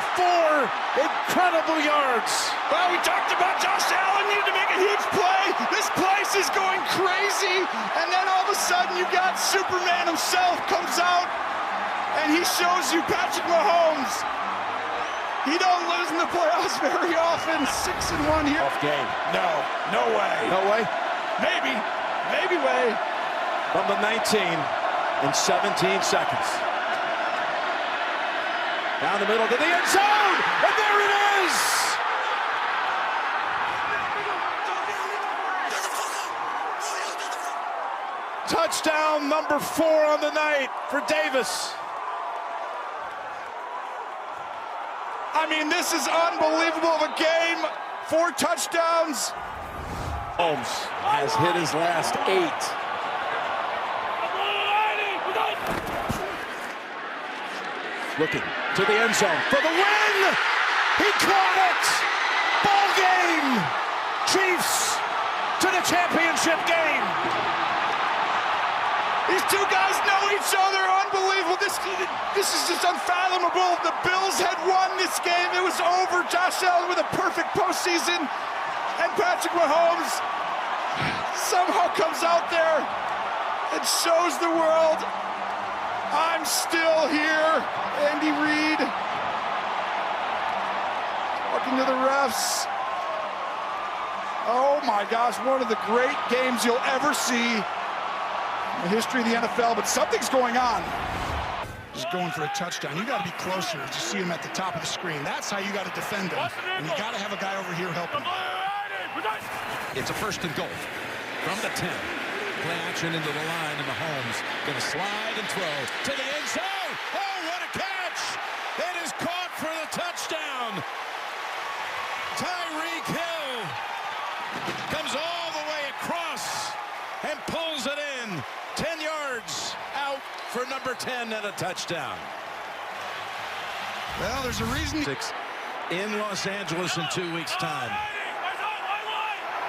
incredible yards. Well, we talked about Josh Allen needed to make a huge play. This place is going crazy. And then all of a sudden you got Superman himself comes out and he shows you Patrick Mahomes. He don't lose in the playoffs very often. 6-1 here. Off game. No way. No way? Maybe way. From the 19 in 17 seconds. Down the middle to the end zone, and there it is! Touchdown number 4 on the night for Davis. I mean, this is unbelievable of a game. 4 touchdowns. Holmes has hit his last 8. Looking to the end zone for the win. He caught it. Ball game. Chiefs to the championship game. These two guys know each other. Unbelievable. This is just unfathomable. The Bills had won this game. It was over. Josh Allen with a perfect postseason. And Patrick Mahomes somehow comes out there and shows the world, I'm still here. Andy Reid talking to the refs. Oh my gosh, one of the great games you'll ever see in the history of the NFL, but something's going on. Just going for a touchdown. You got to be closer to see him at the top of the screen. That's how you got to defend him. And you got to have a guy over here helping. It's a 1st and goal from the 10. Play action into the line, and Mahomes going to slide and throw to the end zone. Oh, what a catch! It is caught for the touchdown. Tyreek Hill comes all the way across and pulls it in. 10 yards out for number 10 and a touchdown. Well, there's a reason. 6 in Los Angeles in 2 weeks' time.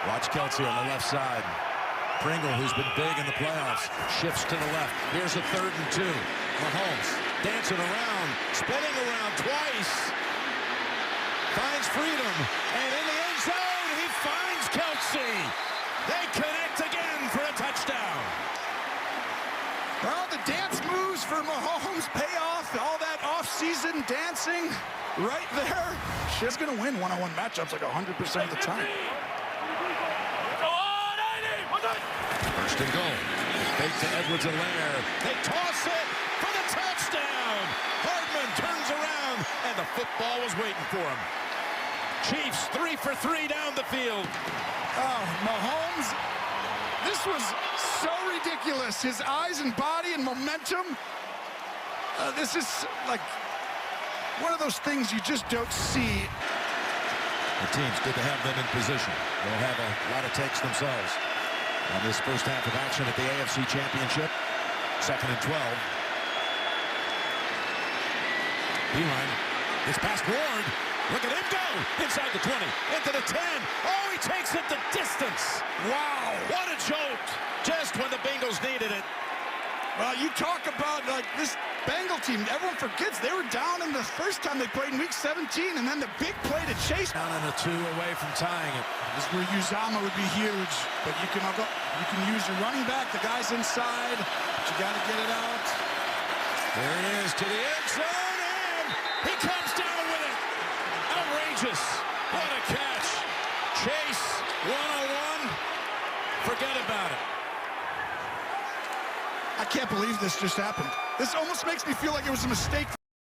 Watch Kelsey on the left side. Pringle, who's been big in the playoffs, shifts to the left. Here's a 3rd and 2. Mahomes dancing around, spinning around twice. Finds freedom, and in the end zone, he finds Kelsey. They connect again for a touchdown. Well, the dance moves for Mahomes pay off. All that off-season dancing right there. She's going to win one-on-one matchups like 100% of the time. 1st and goal. Fake to Edwards-Helaire. They toss it for the touchdown. Hardman turns around, and the football was waiting for him. Chiefs 3 for 3 down the field. Oh, Mahomes, this was so ridiculous. His eyes and body and momentum. This is like one of those things you just don't see. The team's good to have them in position. They'll have a lot of takes themselves on this first half of action at the AFC Championship. 2nd and 12. Beeline gets past Ward. Look at him go! Inside the 20, into the 10. Oh, he takes it the distance. Wow, what a jolt! Just when the Bengals needed it. Well, you talk about like this Bengal team. Everyone forgets they were down in the first time they played in Week 17, and then the big play to chase. Down on a 2 away from tying it. This is where Uzama would be huge, but you can use your running back. The guy's inside, but you got to get it out. There he is to the end zone, and he comes down with it. Outrageous! What a catch! Chase 101. Forget about it. I can't believe this just happened. This almost makes me feel like it was a mistake.